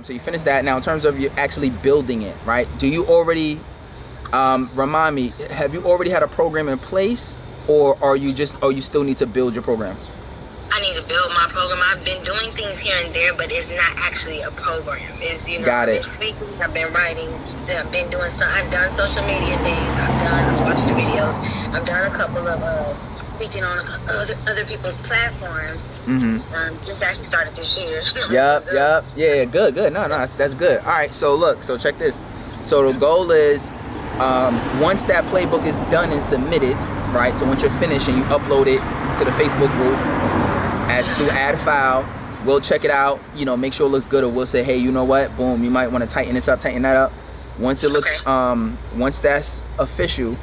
So you finished that. Now, in terms of you actually building it, right? Do you already, remind me, have you already had a program in place, or are you just, or you still need to build your program? I need to build my program. I've been doing things here and there, but it's not actually a program. It's, you know, Got it. I've been speaking, I've been writing, I've been doing some, I've done social media things, I was watching the videos, I've done a couple of speaking on other people's platforms. Just actually started this year. Yeah, good. No, that's good. All right, so look, so check this. So the goal is, once that playbook is done and submitted, right? So once you're finished and you upload it to the Facebook group as through add file, we'll check it out, you know, make sure it looks good, or we'll say, hey, you know what, boom, you might want to tighten this up, tighten that up. Once it looks, once that's official,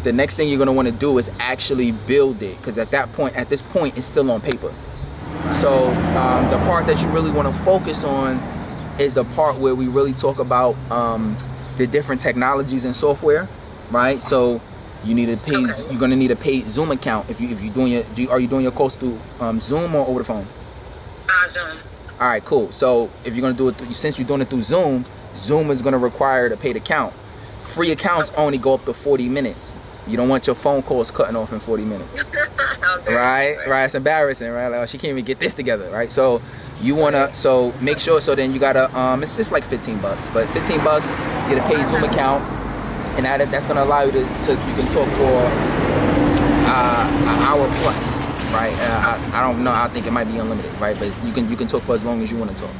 the next thing you're going to want to do is actually build it, because at this point it's still on paper. So the part that you really want to focus on is the part where we really talk about the different technologies and software, right? So you need a paid, you're going to need a paid Zoom account if you're doing are you doing your course through Zoom or over the phone? Zoom. All right, cool. So if you're going to do it since you're doing it through Zoom is going to require a paid account. Free accounts only go up to 40 minutes. You don't want your phone calls cutting off in 40 minutes. Right? It's embarrassing, right? Like, oh, she can't even get this together, right? So you wanna, so make sure, so then you gotta, it's just like $15, but $15, get a paid Zoom account, and that's gonna allow you to you can talk for an hour plus, right? I don't know, I think it might be unlimited, right? But you can talk for as long as you want to talk,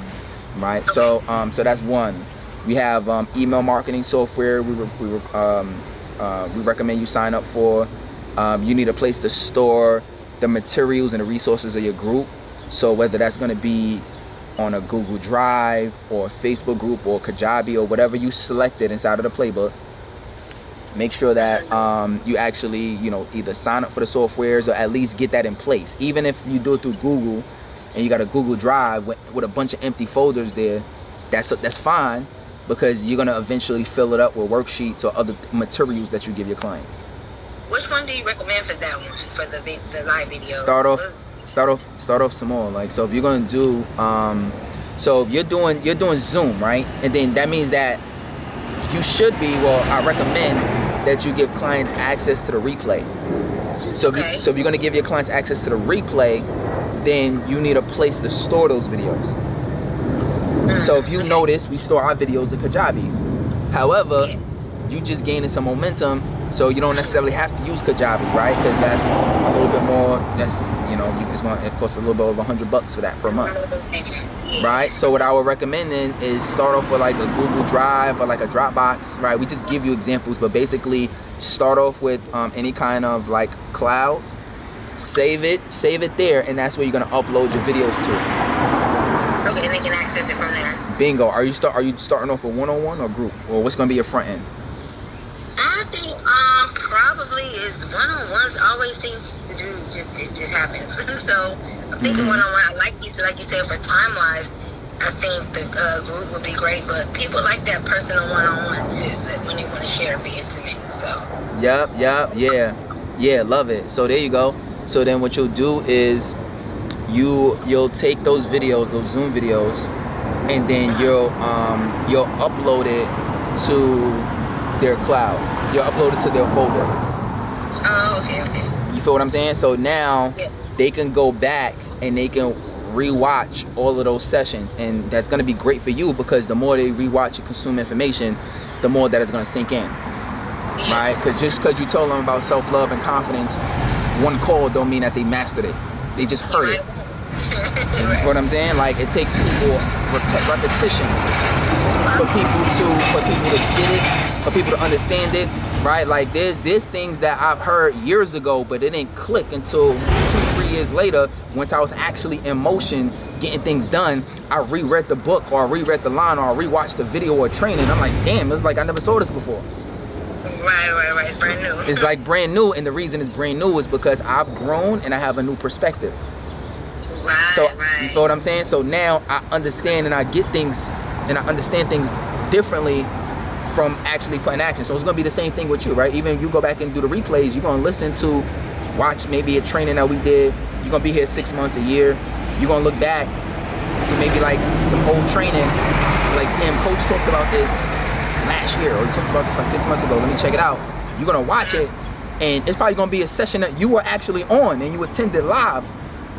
right? So so that's one. We have email marketing software. We recommend you sign up for. You need a place to store the materials and the resources of your group. So whether that's going to be on a Google Drive or a Facebook group or Kajabi or whatever you selected inside of the playbook, make sure that you actually, you know, either sign up for the softwares or at least get that in place. Even if you do it through Google and you got a Google Drive with a bunch of empty folders there, that's fine, because you're going to eventually fill it up with worksheets or other materials that you give your clients. Which one do you recommend for that one, for the live video? Start off small. Like, so if you're going to do, so if you're doing Zoom, right? And then that means that you should be, well, I recommend that you give clients access to the replay. So if you're going to give your clients access to the replay, then you need a place to store those videos. So if you notice, we store our videos in Kajabi. However, you just gaining some momentum, so you don't necessarily have to use Kajabi, right? Because that's a little bit more. That's, you know, it costs a little bit over $100 for that per month, right? So what I would recommend then is start off with like a Google Drive or like a Dropbox, right? We just give you examples, but basically start off with any kind of like cloud. Save it there, and that's where you're gonna upload your videos to. Okay, and they can access it from there. Bingo. Are you starting off with one-on-one or group, or what's gonna be your front end? I think probably is one-on-ones always seems to do just happens. So I'm thinking one-on-one. Like you said, for time-wise, I think the group would be great. But people like that personal one-on-one too, when they want to share, be intimate. So. Yeah. Love it. So there you go. So then what you'll do is you'll take those videos, those Zoom videos, and then you'll upload it to their cloud. You'll upload it to their folder. Oh, okay. You feel what I'm saying? So now they can go back and they can rewatch all of those sessions, and that's going to be great for you, because the more they rewatch and consume information, the more that it's going to sink in, right? Because just because you told them about self-love and confidence, one call don't mean that they mastered it. They just heard it. You know what I'm saying? Like, it takes people repetition for people to get it, for people to understand it, right? Like, there's things that I've heard years ago, but it didn't click until 2-3 years later. Once I was actually in motion getting things done, I reread the book, or I reread the line, or I rewatched the video or training. I'm like, damn, it's like I never saw this before. Right. It's brand new. It's like brand new, and the reason it's brand new is because I've grown and I have a new perspective. So you feel what I'm saying? So now I understand and I get things, and I understand things differently from actually putting action. So it's gonna be the same thing with you, right? Even if you go back and do the replays, you're gonna watch maybe a training that we did. You're gonna be here 6 months, a year. You're gonna look back it may be like some old training. Like, damn, coach talked about this last year, or he talked about this like 6 months ago. Let me check it out. You're gonna watch it, and it's probably gonna be a session that you were actually on and you attended live.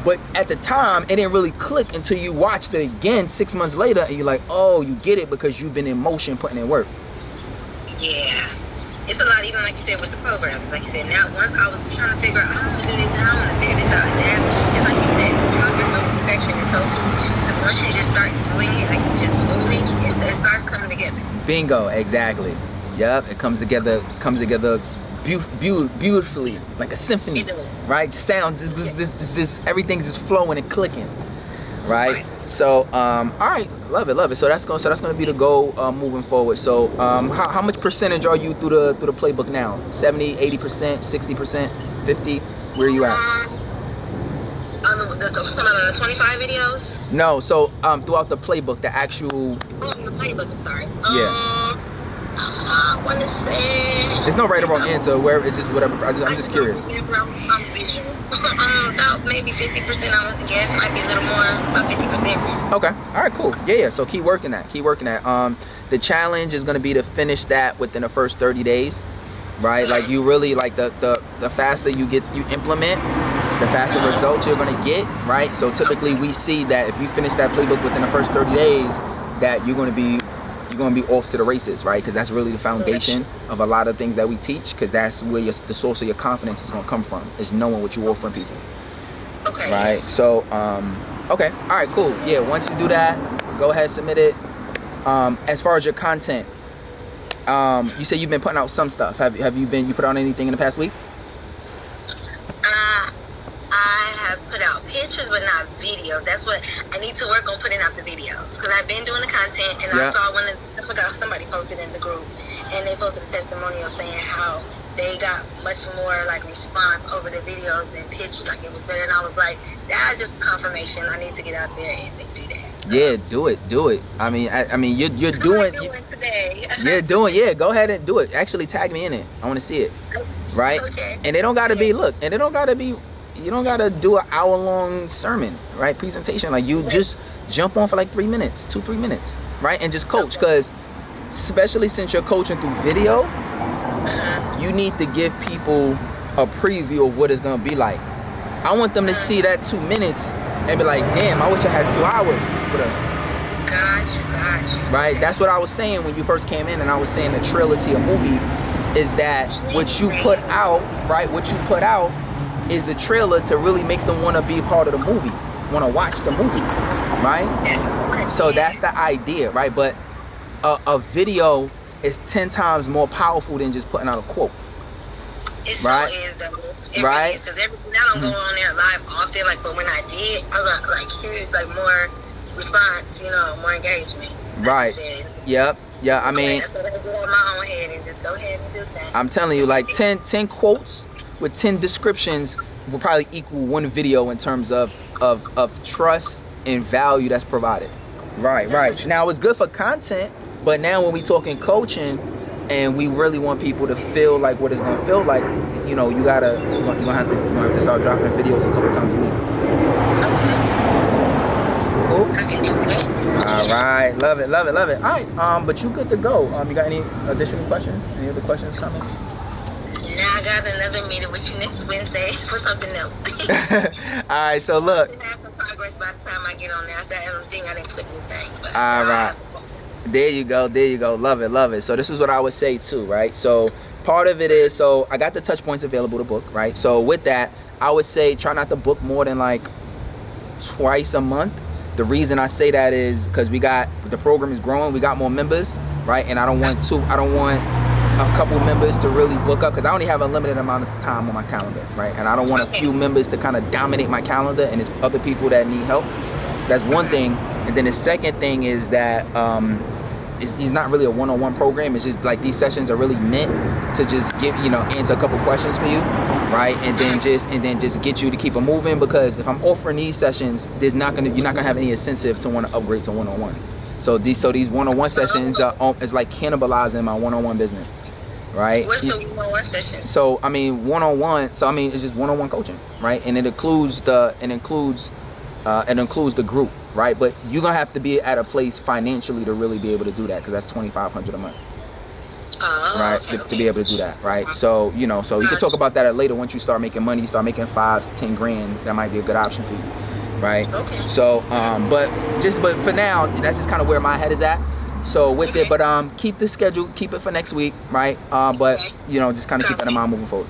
But at the time, it didn't really click until you watched it again 6 months later, and you're like, oh, you get it because you've been in motion, putting in work. Yeah. It's a lot, even like you said, with the programs. Like you said, now once I was trying to figure out how I'm going to do this and how I'm going to figure this out. And then, it's like you said, the progress of perfection is so key. Because once you just start doing it, like you just moving, it starts coming together. Bingo, exactly. Yep, it comes together beautifully, like a symphony, right? Just sounds, this everything's just flowing and clicking, right? So, all right, love it. So that's going to be the goal moving forward. So, how much percentage are you through the playbook now? 70, 80%, 60%, 50? Where are you at? On the 25 videos? No, so throughout the playbook, the actual. Oh, the playbook. I'm sorry. Yeah. I want to say. There's no right or wrong answer. Where it's just whatever. I'm just curious. I'm visual. About maybe 50%. I would guess might be a little more, about 50%. Okay. All right. Cool. Yeah. So keep working that. The challenge is gonna be to finish that within the first 30 days, right? Like you really like the faster you implement, the faster results you're gonna get, right? So typically we see that if you finish that playbook within the first 30 days, that you're gonna be off to the races, right? Because that's really the foundation of a lot of things that we teach, because that's where the source of your confidence is going to come from, is knowing what you offer people. Okay. Right? So, okay. All right, cool. Yeah, once you do that, go ahead, submit it. As far as your content, you say you've been putting out some stuff. Have you put out anything in the past week? I have put out pictures, but not videos. That's what I need to work on, putting out the videos. Because I've been doing the content, and I saw I forgot, somebody posted in the group, and they posted a testimonial saying how they got much more like response over the videos than pictures. Like it was better, and I was like, that's just confirmation. I need to get out there and do that. Yeah, do it. I mean, you're doing. Today. You're doing. Yeah, go ahead and do it. Actually, tag me in it. I want to see it. Right? Okay. And they don't gotta be. Look, and they don't gotta be. You don't gotta do an hour-long sermon, right? Presentation. Like you just jump on for like 3 minutes, 2-3 minutes, right? And just coach, because especially since you're coaching through video, you need to give people a preview of what it's gonna be like. I want them to see that 2 minutes and be like, damn, I wish I had 2 hours. Gotcha. Right? That's what I was saying when you first came in, and I was saying the trilogy of movie is that what you put out, right? What you put out is the trailer to really make them want to be a part of the movie, want to watch the movie, right? So that's the idea, right? But a video is 10 times more powerful than just putting out a quote. Right? Right? Because everything, I don't go on there live often, like, but when I did, I got like huge, like more response, more engagement. Right. Yep. Yeah. I mean, so I go on my own head and just go ahead and do that. I'm telling you, like 10 quotes with 10 descriptions will probably equal one video in terms of trust and value that's provided. Right. Now it's good for content, but now when we talking coaching and we really want people to feel like what it's gonna feel like, you're gonna have to start dropping videos a couple times a week. Cool. All right, love it. All right, but you good to go. You got any additional questions? Any other questions, comments? I got another meeting with you next Wednesday for something else. All right, so look. I have some progress by the time I get on there. I don't think I didn't put anything. But all right. There you go. Love it. So this is what I would say too, right? So part of it is, so I got the touch points available to book, right? So with that, I would say try not to book more than like twice a month. The reason I say that is because the program is growing. We got more members, right? And I don't want a couple members to really book up, because I only have a limited amount of time on my calendar, right? And I don't want a few members to kind of dominate my calendar, and there's other people that need help. That's one thing. And then the second thing is that it's not really a one-on-one program. It's just like these sessions are really meant to just answer a couple questions for you, right? And then just get you to keep it moving, because if I'm offering these sessions, you're not gonna have any incentive to want to upgrade to one-on-one. So these one-on-one sessions is like cannibalizing my one-on-one business, right? What's the one-on-one session? So one-on-one. So it's just one-on-one coaching, right? And it includes It includes the group, right? But you're gonna have to be at a place financially to really be able to do that, because that's $2,500 a month. Right, Okay, to be able to do that, right? So so you can talk about that later. Once you start making money, you start making 5-10 grand. That might be a good option for you, right? Okay. So, but for now, that's just kind of where my head is at. So with it, but keep the schedule, keep it for next week, right? But just kind of keep that in mind moving forward.